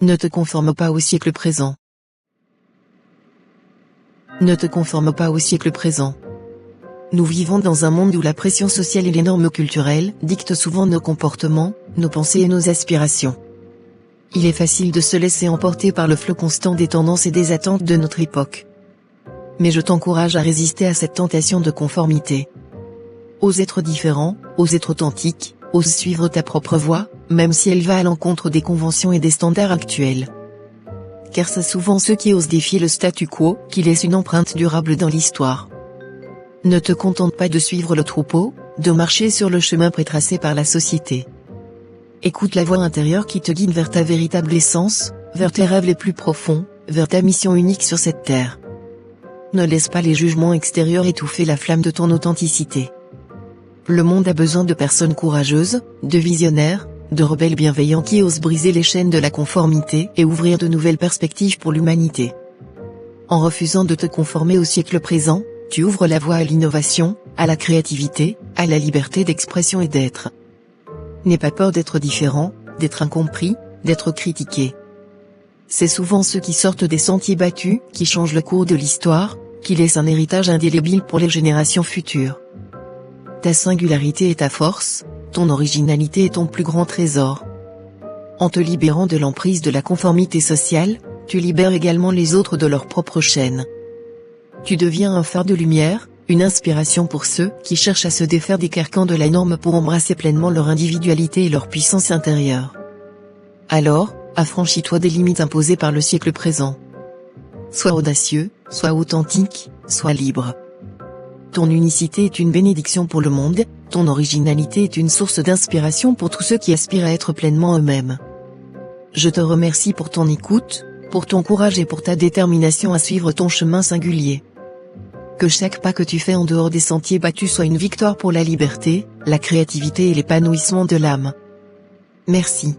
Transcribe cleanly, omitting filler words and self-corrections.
Ne te conforme pas au siècle présent. Ne te conforme pas au siècle présent. Nous vivons dans un monde où la pression sociale et les normes culturelles dictent souvent nos comportements, nos pensées et nos aspirations. Il est facile de se laisser emporter par le flot constant des tendances et des attentes de notre époque. Mais je t'encourage à résister à cette tentation de conformité. Ose être différent, ose être authentique, ose suivre ta propre voie, même si elle va à l'encontre des conventions et des standards actuels. Car c'est souvent ceux qui osent défier le statu quo qui laissent une empreinte durable dans l'histoire. Ne te contente pas de suivre le troupeau, de marcher sur le chemin prétracé par la société. Écoute la voix intérieure qui te guide vers ta véritable essence, vers tes rêves les plus profonds, vers ta mission unique sur cette terre. Ne laisse pas les jugements extérieurs étouffer la flamme de ton authenticité. Le monde a besoin de personnes courageuses, de visionnaires, de rebelles bienveillants qui osent briser les chaînes de la conformité et ouvrir de nouvelles perspectives pour l'humanité. En refusant de te conformer au siècle présent, tu ouvres la voie à l'innovation, à la créativité, à la liberté d'expression et d'être. N'aie pas peur d'être différent, d'être incompris, d'être critiqué. C'est souvent ceux qui sortent des sentiers battus qui changent le cours de l'histoire, qui laissent un héritage indélébile pour les générations futures. Ta singularité est ta force, ton originalité est ton plus grand trésor. En te libérant de l'emprise de la conformité sociale, tu libères également les autres de leur propre chaîne. Tu deviens un phare de lumière, une inspiration pour ceux qui cherchent à se défaire des carcans de la norme pour embrasser pleinement leur individualité et leur puissance intérieure. Alors, affranchis-toi des limites imposées par le siècle présent. Sois audacieux, sois authentique, sois libre. Ton unicité est une bénédiction pour le monde, ton originalité est une source d'inspiration pour tous ceux qui aspirent à être pleinement eux-mêmes. Je te remercie pour ton écoute, pour ton courage et pour ta détermination à suivre ton chemin singulier. Que chaque pas que tu fais en dehors des sentiers battus soit une victoire pour la liberté, la créativité et l'épanouissement de l'âme. Merci.